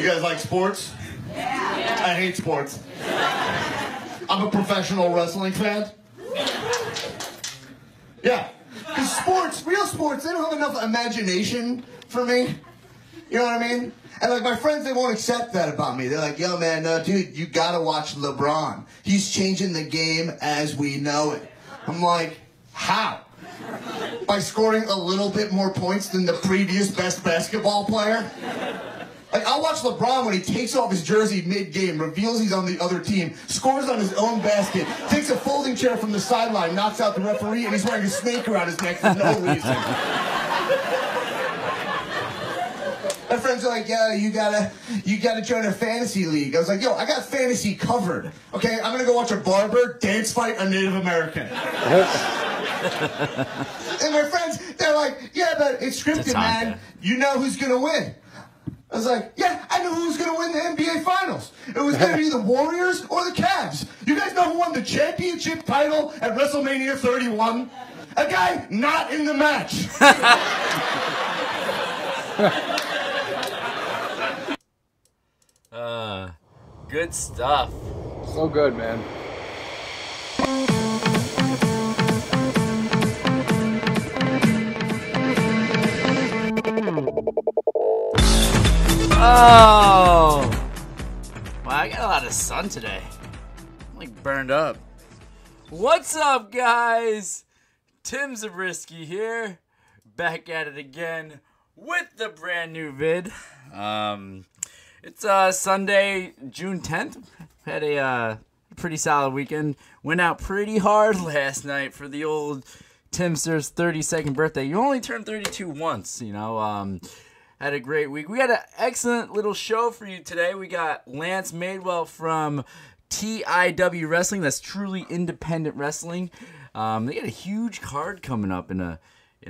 You guys like sports? Yeah. I hate sports. I'm a professional wrestling fan. Yeah. Because sports, real sports, they don't have enough imagination for me. You know what I mean? And like my friends, they won't accept that about me. They're like, yo man, dude, you gotta watch LeBron. He's changing the game as we know it. I'm like, how? By scoring a little bit more points than the previous best basketball player? Like, I'll watch LeBron when he takes off his jersey mid-game, reveals he's on the other team, scores on his own basket, takes a folding chair from the sideline, knocks out the referee, and he's wearing a snake around his neck for no reason. My friends are like, yeah, you gotta join a fantasy league. I was like, yo, I got fantasy covered. Okay, I'm gonna go watch a barber dance fight a Native American. And my friends, they're like, yeah, but it's scripted, man. You know who's gonna win. I was like, yeah, I know who's going to win the NBA Finals. It was going to be the Warriors or the Cavs. You guys know who won the championship title at WrestleMania 31? A guy not in the match. Good stuff. So good, man. Oh! Wow, I got a lot of sun today. I'm like burned up. What's up, guys? Tim Zabriskie here. Back at it again with the brand new vid. It's Sunday, June 10th. Had a pretty solid weekend. Went out pretty hard last night for the old Timster's 32nd birthday. You only turn 32 once, you know. Had a great week. We had an excellent little show for you today. We got Lance Madewell from TIW Wrestling. That's Truly Independent Wrestling. They got a huge card coming up in a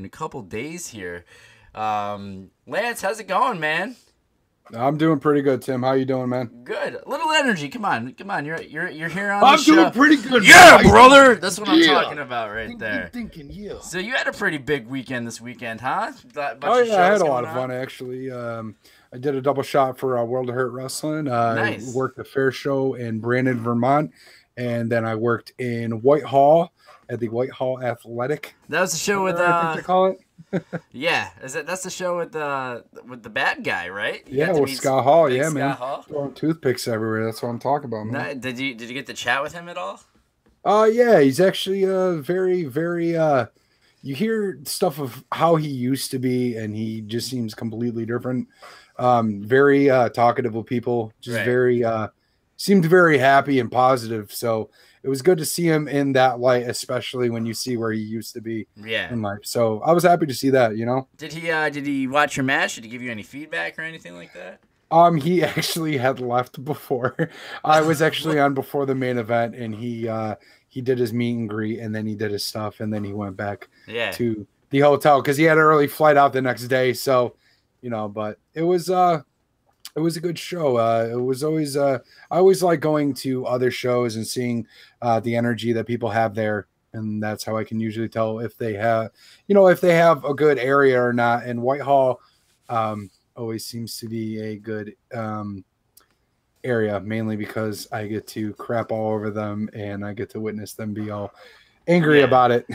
couple days here. Lance, how's it going, man? I'm doing pretty good, Tim. How you doing, man? Good. A little energy. Come on. You're here on the show. I'm doing pretty good. Yeah, brother. That's what I'm talking about right there. Yeah. So you had a pretty big weekend this weekend, huh? Oh yeah, I had a lot of fun actually. I did a double shot for World of Hurt Wrestling. Nice. I worked a fair show in Brandon, Vermont, and then I worked in Whitehall at the Whitehall Athletic. That was the show with I think they call it. Yeah, that's the show with the bad guy, right? Yeah, with Scott Hall. Yeah, Scott man. Hall. Throwing toothpicks everywhere. That's what I'm talking about, man. Did you get to chat with him at all? Yeah, he's actually very, very. You hear stuff of how he used to be, and he just seems completely different. Very talkative with people. Just right. Very seemed very happy and positive. So it was good to see him in that light, especially when you see where he used to be in life. So I was happy to see that, you know. Did he watch your match? Did he give you any feedback or anything like that? He actually had left before. I was actually on before the main event, and he did his meet and greet, and then he did his stuff, and then he went back to the hotel because he had an early flight out the next day. So, you know, but it was a good show. It was always I always like going to other shows and seeing the energy that people have there, and that's how I can usually tell if they have a good area or not. And Whitehall always seems to be a good area, mainly because I get to crap all over them and I get to witness them be all angry about it.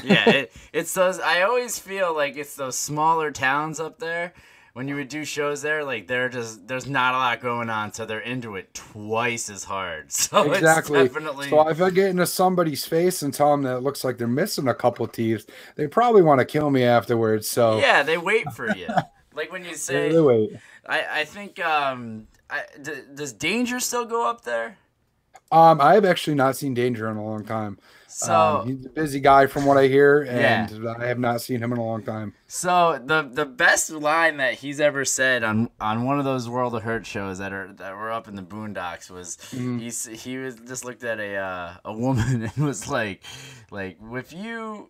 It's those. I always feel like it's those smaller towns up there. When you would do shows there, like there's not a lot going on, so they're into it twice as hard. So exactly. It's definitely. So if I get into somebody's face and tell them that it looks like they're missing a couple teeth, they probably want to kill me afterwards. So yeah, they wait for you. Like when you say, they wait. I think does Danger still go up there? I have actually not seen Danger in a long time. So he's a busy guy from what I hear, and I have not seen him in a long time. So the best line that he's ever said on one of those World of Hurt shows that were up in the boondocks was he was just looked at a woman and was like if you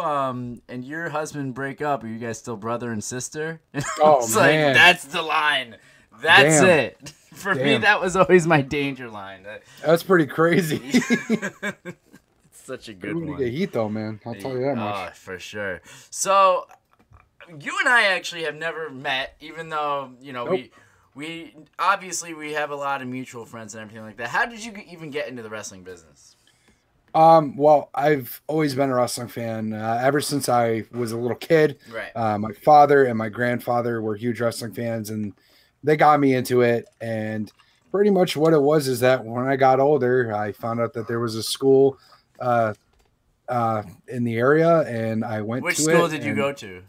and your husband break up, are you guys still brother and sister? And oh man, like, that's the line. That's it. For me, that was always my Danger line. That's pretty crazy. Such a good one. Get heat though, man. I'll tell you that much. Oh, for sure. So, you and I actually have never met, even though we have a lot of mutual friends and everything like that. How did you even get into the wrestling business? Well, I've always been a wrestling fan ever since I was a little kid. Right. My father and my grandfather were huge wrestling fans, and they got me into it. And pretty much what it was is that when I got older, I found out that there was a school in the area, and I went to it. Which school did you go to?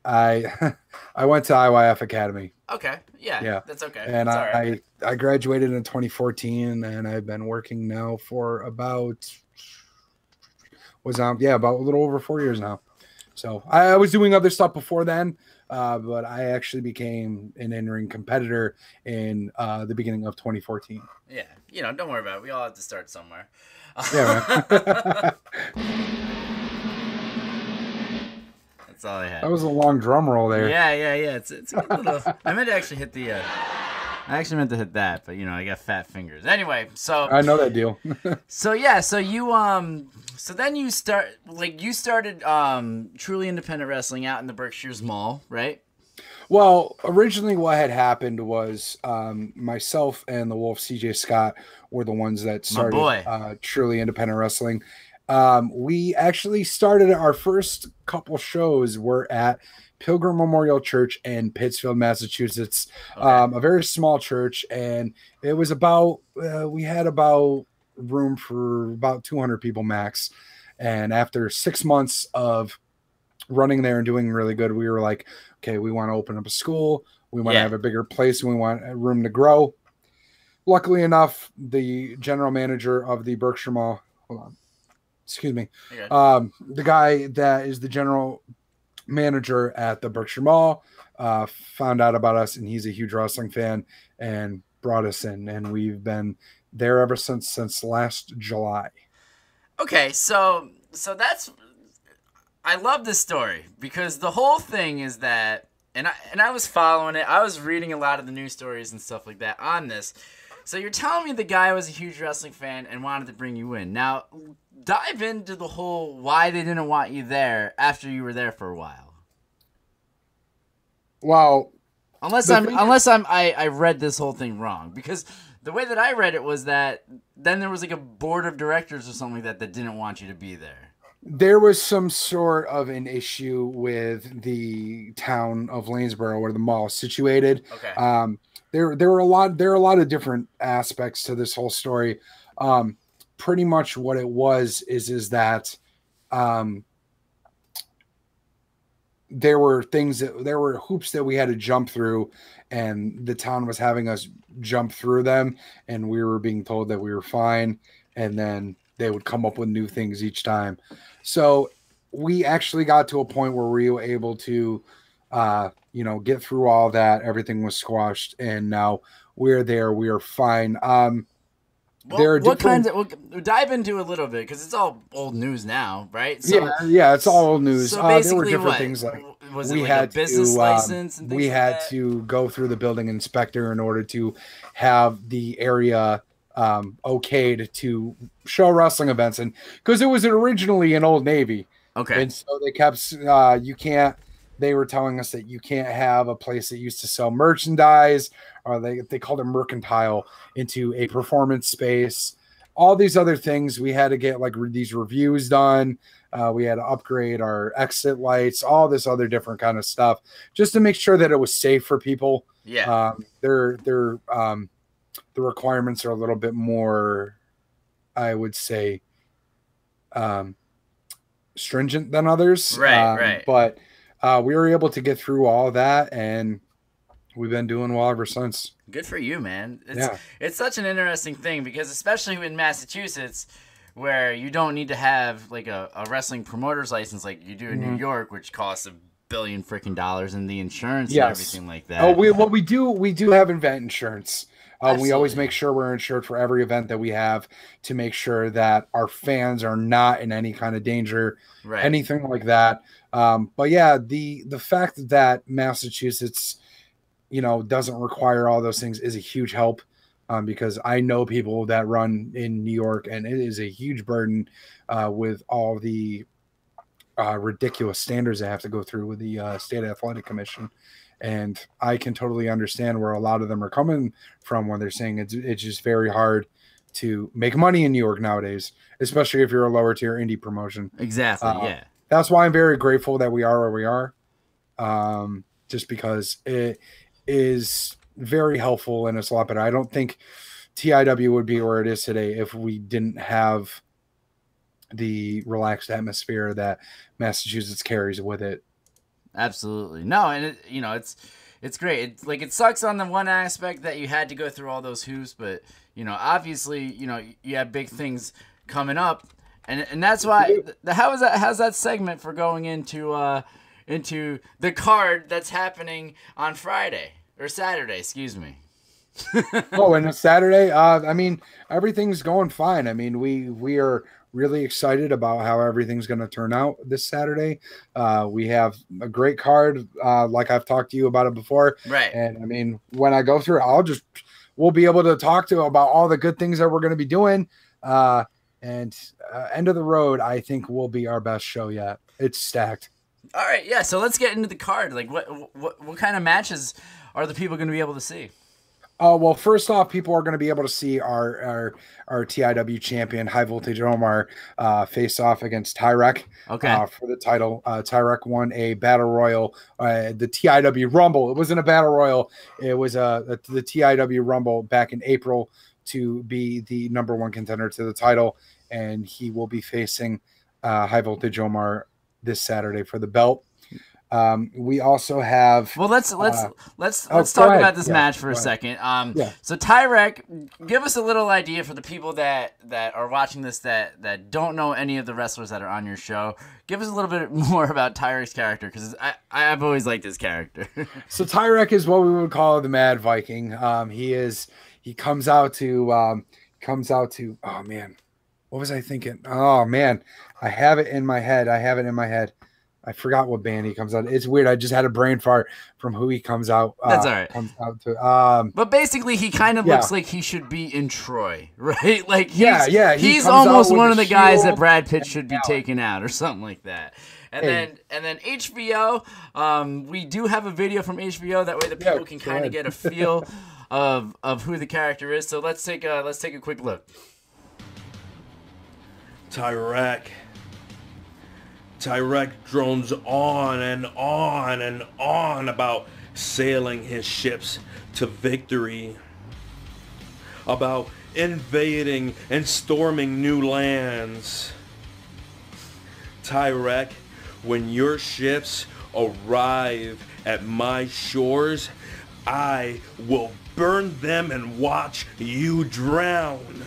I went to IYF Academy. Okay. Yeah. That's okay. And right. I graduated in 2014, and I've been working now for about a little over 4 years now. So I was doing other stuff before then, but I actually became an in-ring competitor in the beginning of 2014. Yeah. Don't worry about it. We all have to start somewhere. Yeah, man. That's all I had. That was a long drum roll there. Yeah. It's a good little. I meant to actually hit the. I actually meant to hit that, but I got fat fingers. Anyway, so I know that deal. So then you started truly independent wrestling out in the Berkshires Mall, right? Well, originally what had happened was myself and the Wolf CJ Scott were the ones that started truly independent wrestling. We actually started our first couple shows were at Pilgrim Memorial Church in Pittsfield, Massachusetts. Okay. A very small church, and it was about we had about room for about 200 people max. And after 6 months of running there and doing really good, we were like, okay, we want to open up a school. We want to have a bigger place, and we want a room to grow. Luckily enough, the general manager of the Berkshire Mall, excuse me, the guy that is the general manager at the Berkshire Mall found out about us, and he's a huge wrestling fan and brought us in, and we've been there ever since last July. Okay, so that's I love this story because the whole thing is that and I was following it. I was reading a lot of the news stories and stuff like that on this. So you're telling me the guy was a huge wrestling fan and wanted to bring you in. Now, dive into the whole why they didn't want you there after you were there for a while. Well, I read this whole thing wrong, because the way that I read it was that then there was like a board of directors or something like that didn't want you to be there. There was some sort of an issue with the town of Lanesboro where the mall is situated. Okay. There are a lot of different aspects to this whole story. Pretty much what it was is that there were hoops that we had to jump through, and the town was having us jump through them, and we were being told that we were fine, and then they would come up with new things each time. So we actually got to a point where we were able to get through all that. Everything was squashed, and now we're there. We are fine. We'll dive into a little bit because it's all old news now, right? So, yeah, it's all old news. So basically, there were different things like we had a business license. And we had to go through the building inspector in order to have the area okayed to show wrestling events, and because it was originally an Old Navy. Okay. And so they kept they were telling us that you can't have a place that used to sell merchandise, or they called it mercantile, into a performance space. All these other things, we had to get these reviews done. We had to upgrade our exit lights, all this other different kind of stuff, just to make sure that it was safe for people. Yeah. The requirements are a little bit more, I would say, stringent than others. Right. But we were able to get through all that, and we've been doing well ever since. Good for you, man. It's such an interesting thing, because especially in Massachusetts, where you don't need to have like a wrestling promoter's license like you do in New York, which costs $1 billion freaking dollars, and the insurance and everything like that. Oh, we do have event insurance. We always make sure we're insured for every event that we have, to make sure that our fans are not in any kind of danger, anything like that. But yeah, the fact that Massachusetts, doesn't require all those things is a huge help, because I know people that run in New York, and it is a huge burden with all the ridiculous standards they have to go through with the State Athletic Commission. And I can totally understand where a lot of them are coming from when they're saying it's just very hard to make money in New York nowadays, especially if you're a lower tier indie promotion. Exactly. Yeah. That's why I'm very grateful that we are where we are. Just because it is very helpful and it's a lot better. I don't think TIW would be where it is today if we didn't have the relaxed atmosphere that Massachusetts carries with it. Absolutely. No, and it's great. It sucks on the one aspect that you had to go through all those hoops, but obviously, you have big things coming up, and that's why. How's that segment for going into the card that's happening on Friday or Saturday? Excuse me. Oh, and Saturday. I mean, everything's going fine. I mean, we are really excited about how everything's going to turn out this Saturday. We have a great card, like I've talked to you about it before. Right. And I mean, when I go through it, we'll be able to talk to about all the good things that we're going to be doing. And end of the road, I think will be our best show yet. It's stacked. All right. Yeah. So let's get into the card. Like what kind of matches are the people going to be able to see? Well, first off, people are going to be able to see our TIW champion, High Voltage Omar, face off against Tyrek for the title. Tyrek won a battle royal, the TIW Rumble. It wasn't a battle royal. It was the TIW Rumble back in April to be the #1 contender to the title, and he will be facing High Voltage Omar this Saturday for the belt. We also have. Well, let's talk about this match for a second. So Tyrek, give us a little idea for the people that are watching this that don't know any of the wrestlers that are on your show. Give us a little bit more about Tyrek's character, because I've always liked his character. So Tyrek is what we would call the Mad Viking. He comes out to. Oh man, what was I thinking? Oh man, I have it in my head. I forgot what band he comes out. It's weird. I just had a brain fart from who he comes out. That's all right. Comes out to. But basically, he kind of looks like he should be in Troy, right? Like he's comes almost one of the guys shield that Brad Pitt should be taking out, or something like that. And then HBO. We do have a video from HBO. That way, the people can kind of get a feel of who the character is. So let's take a quick look. Tyrek drones on and on and on about sailing his ships to victory, about invading and storming new lands. Tyrek, when your ships arrive at my shores, I will burn them and watch you drown.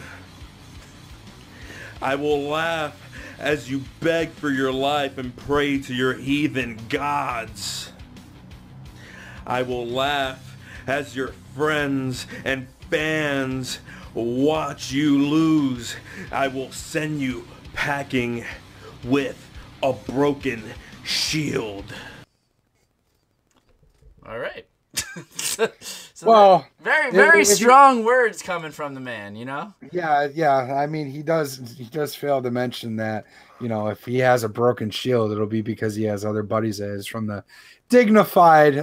I will laugh as you beg for your life and pray to your heathen gods. I will laugh as your friends and fans watch you lose. I will send you packing with a broken shield. All right. Well, very strong words coming from the man, Yeah. I mean, he does fail to mention that, if he has a broken shield, it'll be because he has other buddies of his from the Dignified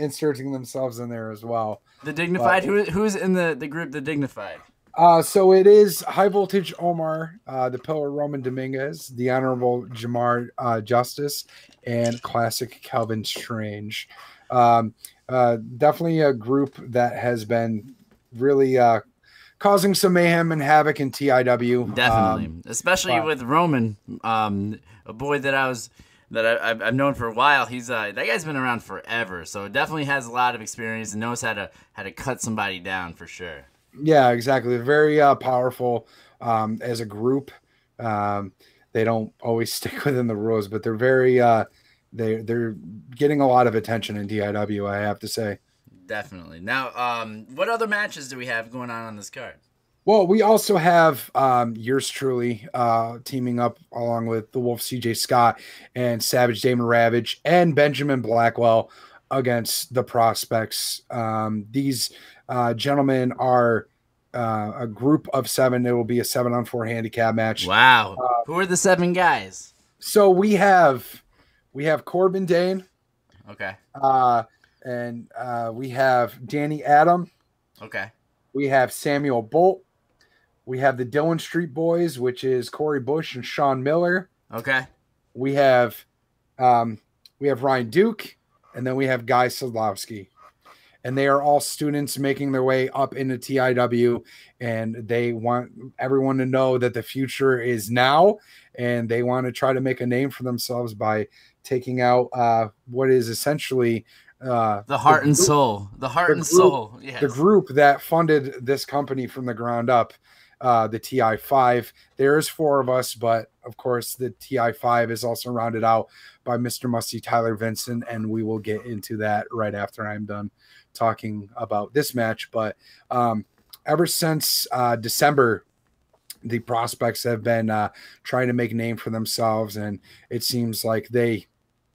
inserting themselves in there as well. The Dignified? Who's in the group, the Dignified? So it is High Voltage Omar, the Pillar Roman Dominguez, the Honorable Jamar Justice, and Classic Calvin Strange. Definitely a group that has been really causing some mayhem and havoc in TIW. Definitely, especially with Roman, a boy that I've known for a while. He's that guy's been around forever, so definitely has a lot of experience and knows how to cut somebody down for sure. Yeah, exactly. They're very powerful as a group. They don't always stick within the rules, but they're very. They're getting a lot of attention in TIW, I have to say. Definitely. Now, what other matches do we have going on this card? Well, we also have yours truly teaming up along with the Wolf CJ Scott and Savage Damon Ravage and Benjamin Blackwell against the Prospects. These gentlemen are a group of 7. It will be a 7-on-4 handicap match. Wow. Who are the 7 guys? So we have Corbin Dane. Okay. and we have Danny Adam. Okay. We have Samuel Bolt. We have the Dillon Street Boys, which is Corey Bush and Sean Miller. Okay. We have Ryan Duke, and then we have Guy Sadlowski. And they are all students making their way up into TIW, and they want everyone to know that the future is now, and they want to try to make a name for themselves by taking out what is essentially the heart and soul. The heart and soul. Yes. The group that funded this company from the ground up, the TI5. There is 4 of us, but of course the TI5 is also rounded out by Mr. Musty Tyler Vincent, and we will get into that right after I'm done talking about this match. But ever since December, the prospects have been trying to make a name for themselves, and it seems like they've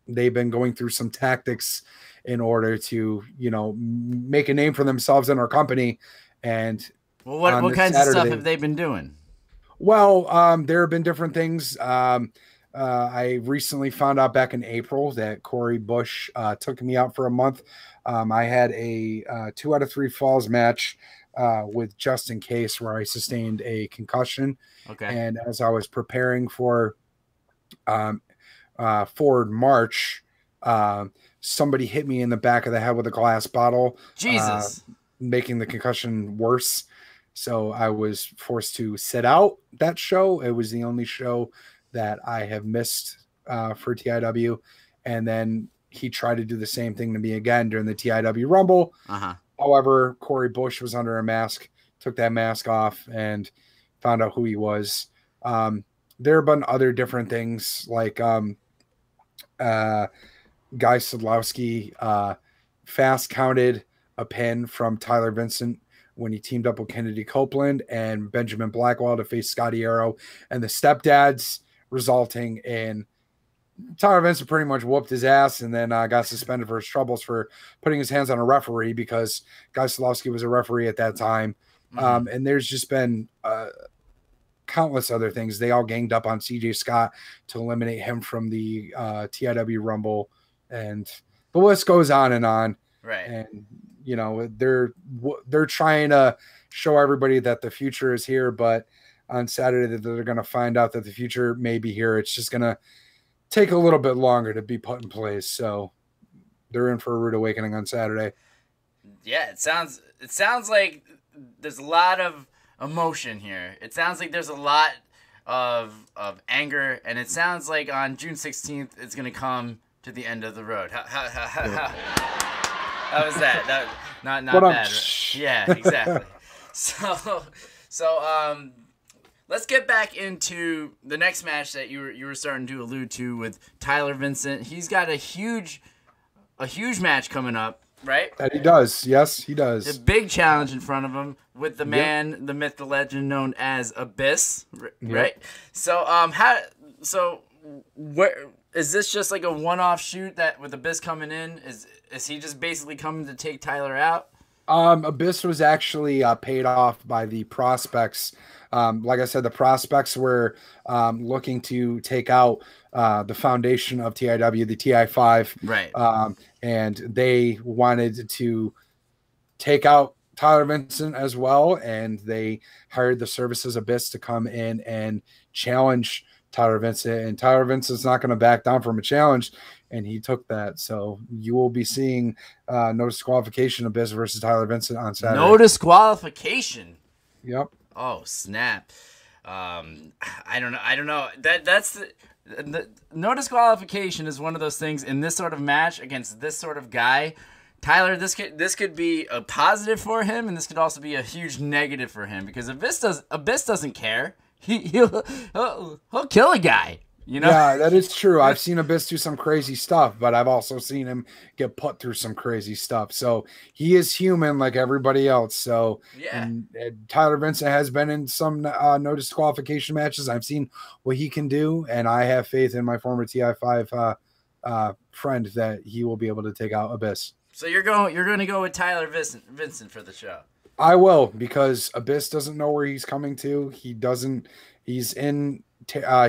been going through some tactics in order to, make a name for themselves in our company. And well, what kinds of stuff have they been doing? Well, there have been different things. I recently found out back in April that Corey Bush took me out for a month. I had a 2 out of 3 falls match with Justin Case where I sustained a concussion. Okay. And as I was preparing for Forward March, somebody hit me in the back of the head with a glass bottle. Jesus. Making the concussion worse. So I was forced to sit out that show. It was the only show that I have missed for TIW. And then he tried to do the same thing to me again during the TIW Rumble. Uh-huh. However, Corey Bush was under a mask, took that mask off, and found out who he was. There have been other different things like Guy Sadlowski fast counted a pin from Tyler Vincent when he teamed up with Kennedy Copeland and Benjamin Blackwell to face Scotty Arrow and the Stepdads, resulting in Tyler Vincent pretty much whooped his ass and then got suspended for his troubles for putting his hands on a referee because Guy Sadlowski was a referee at that time. Mm-hmm. And there's just been countless other things. They all ganged up on CJ Scott to eliminate him from the TIW Rumble, and the list goes on and on. Right. And they're trying to show everybody that the future is here, but on Saturday they're going to find out that the future may be here. It's just going to take a little bit longer to be put in place. So they're in for a rude awakening on Saturday. Yeah, it sounds like there's a lot of emotion here. It sounds like there's a lot of anger, and it sounds like on June 16th it's going to come to the end of the road. How was that? Not bad. Right? Yeah, exactly. So let's get back into the next match that you were starting to allude to with Tyler Vincent. He's got a huge match coming up, right? That he does. Yes, he does. A big challenge in front of him with the man, the myth, the legend known as Abyss, right? Yep. So where is this just like a one-off shoot that with Abyss coming in? Is he just basically coming to take Tyler out? Abyss was actually paid off by the prospects. Like I said, the prospects were looking to take out the foundation of TIW, the TI5. Right. And they wanted to take out Tyler Vincent as well. And they hired the services Abyss to come in and challenge Tyler Vincent. And Tyler Vincent's not going to back down from a challenge. And he took that. So you will be seeing no disqualification Abyss versus Tyler Vincent on Saturday. No disqualification. Yep. Oh, snap. I don't know. That's the no disqualification is one of those things in this sort of match against this sort of guy. Tyler, this could be a positive for him, and this could also be a huge negative for him because Abyss doesn't care. He'll kill a guy. Yeah, that is true. I've seen Abyss do some crazy stuff, but I've also seen him get put through some crazy stuff. So he is human like everybody else. So yeah, and Tyler Vincent has been in some no disqualification matches. I've seen what he can do, and I have faith in my former TI5 friend that he will be able to take out Abyss. So you're going to go with Tyler Vincent for the show. I will, because Abyss doesn't know where he's coming to. He's in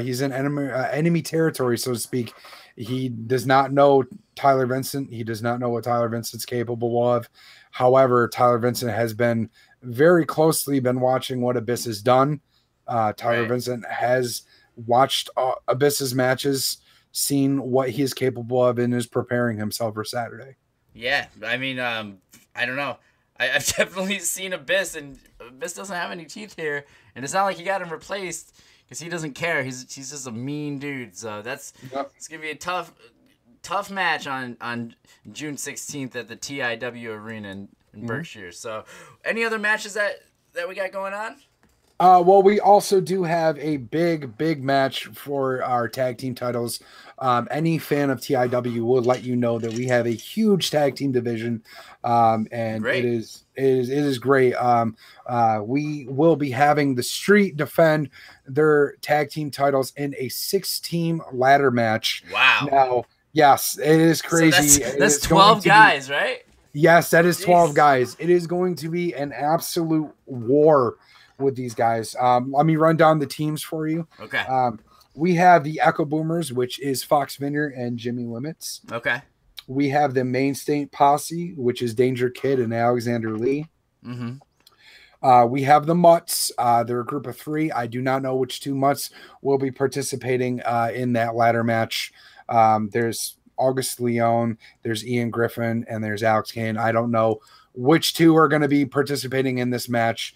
he's in enemy territory, so to speak. He does not know Tyler Vincent. He does not know what Tyler Vincent's capable of. However, Tyler Vincent has been very closely been watching what Abyss has done. Tyler Vincent has watched Abyss's matches, seen what he is capable of, and is preparing himself for Saturday. Yeah, I mean, I don't know. I've definitely seen Abyss, and Abyss doesn't have any teeth here, and it's not like he got him replaced because he doesn't care. He's just a mean dude. So it's gonna be a tough match on June 16th at the TIW Arena in Berkshires. So, any other matches that we got going on? Well, we also do have a big match for our tag team titles. Any fan of TIW will let you know that we have a huge tag team division, and great. it is great. We will be having the Street defend their tag team titles in a 6-team ladder match. Wow! Now, yes, it is crazy. So that's 12 guys, right? Yes, that is 12 guys. It is going to be an absolute war with these guys. Let me run down the teams for you. Okay. We have the Echo Boomers, which is Fox Vineyard and Jimmy Limits. Okay. We have the Main State Posse, which is Danger Kid and Alexander Lee. Mm-hmm. We have the Mutts. They're a group of 3. I do not know which 2 Mutts will be participating in that ladder match. There's August Leone, there's Ian Griffin, and there's Alex Kane. I don't know which 2 are going to be participating in this match.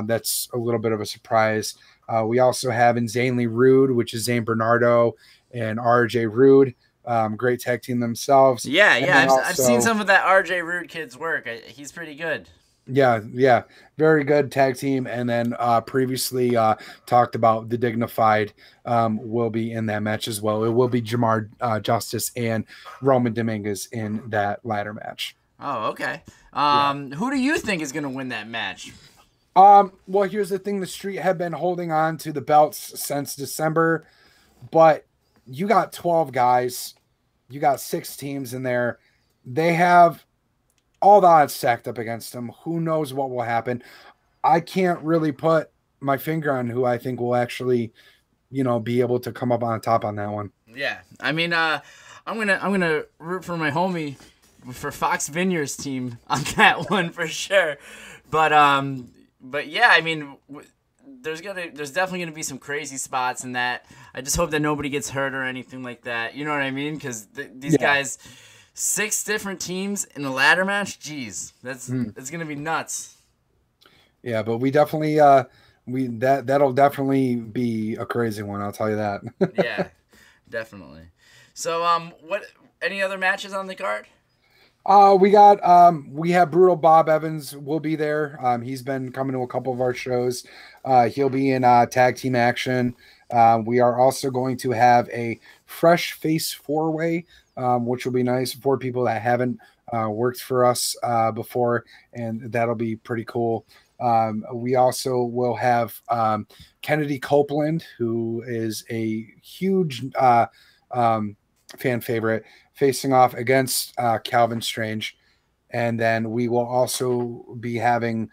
That's a little bit of a surprise. We also have Insanely Rude, which is Zane Bernardo and RJ Rude. Great tag team themselves. Yeah. I've seen some of that RJ Rude kid's work. He's pretty good. Yeah. Very good tag team. And then previously talked about the Dignified will be in that match as well. It will be Jamar Justice and Roman Dominguez in that ladder match. Oh, okay. Who do you think is going to win that match? Well, here's the thing. The Street have been holding on to the belts since December, but you got 12 guys. You got 6 teams in there. They have all the odds stacked up against them. Who knows what will happen? I can't really put my finger on who I think will actually, be able to come up on top on that one. Yeah. I mean, I'm gonna root for my homie for Fox Vineyard's team on that one for sure. But yeah, I mean, there's definitely gonna be some crazy spots in that. I just hope that nobody gets hurt or anything like that. You know what I mean? Because these guys, 6 different teams in a ladder match. Jeez, it's gonna be nuts. Yeah, but we definitely that'll definitely be a crazy one. I'll tell you that. Yeah, definitely. So what? Any other matches on the card? We have Brutal Bob Evans will be there. He's been coming to a couple of our shows. He'll be in tag team action. We are also going to have a fresh face 4-way, which will be nice for people that haven't worked for us before, and that'll be pretty cool. We also will have Kennedy Copeland, who is a huge fan favorite, facing off against Calvin Strange. And then we will also be having,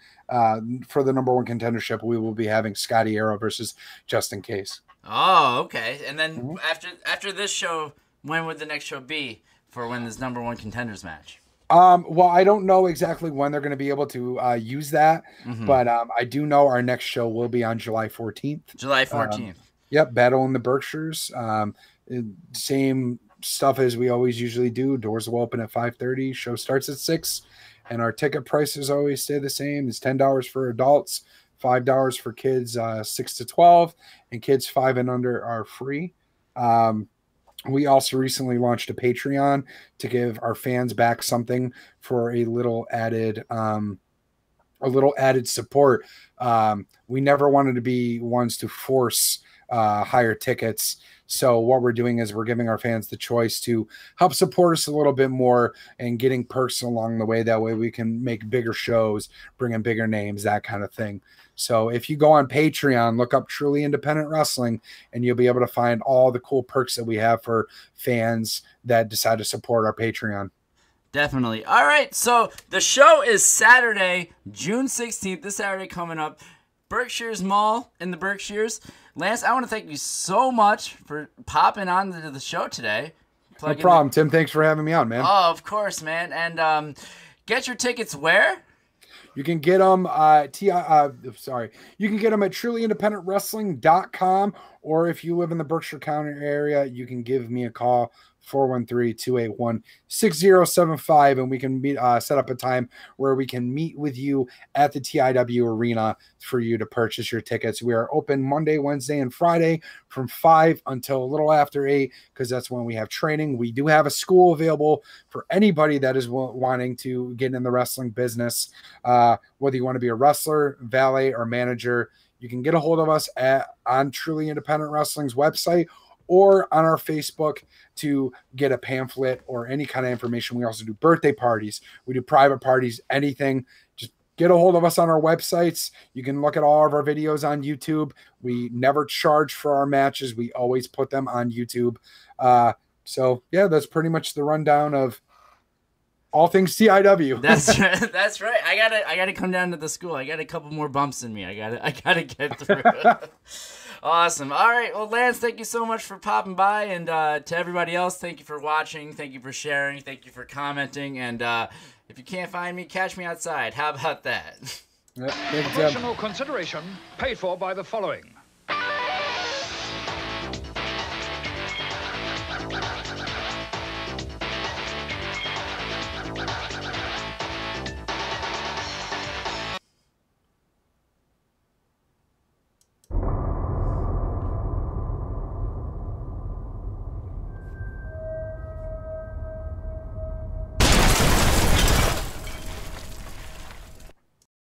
for the number 1 contendership, we will be having Scotty Arrow versus Justin Case. Oh, okay. And then after this show, when would the next show be for when this number 1 contenders match? Well, I don't know exactly when they're going to be able to use that, but I do know our next show will be on July 14th. July 14th. Yep, Battle in the Berkshires. Same stuff as we always usually do. Doors will open at 5:30. Show starts at 6, and our ticket prices always stay the same. It's $10 for adults, $5 for kids 6 to 12, and kids 5 and under are free. We also recently launched a Patreon to give our fans back something for a little added support. We never wanted to be ones to force higher tickets. So what we're doing is we're giving our fans the choice to help support us a little bit more and getting perks along the way. That way we can make bigger shows, bring in bigger names, that kind of thing. So if you go on Patreon, look up Truly Independent Wrestling, and you'll be able to find all the cool perks that we have for fans that decide to support our Patreon. Definitely. All right, so the show is Saturday, June 16th, this Saturday coming up. Berkshires Mall in the Berkshires. Lance, I want to thank you so much for popping on to the show today. No problem, Tim. Thanks for having me on, man. Oh, of course, man. And get your tickets where? You can get them you can get them at trulyindependentwrestling.com, or if you live in the Berkshire County area, you can give me a call, 413-281-6075, and we can set up a time where we can meet with you at the TIW Arena for you to purchase your tickets. We are open Monday, Wednesday, and Friday from 5 until a little after 8, because that's when we have training. We do have a school available for anybody that is wanting to get in the wrestling business. Whether you want to be a wrestler, valet, or manager, you can get a hold of us on Truly Independent Wrestling's website or on our Facebook to get a pamphlet or any kind of information. We also do birthday parties. We do private parties, anything. Just get a hold of us on our websites. You can look at all of our videos on YouTube. We never charge for our matches. We always put them on YouTube. So, yeah, that's pretty much the rundown of all things TIW. That's right. That's right. I gotta come down to the school. I got a couple more bumps in me. I gotta get through. Awesome. All right. Well, Lance, thank you so much for popping by, and to everybody else, thank you for watching. Thank you for sharing. Thank you for commenting. And if you can't find me, catch me outside. How about that? Additional consideration paid for by the following.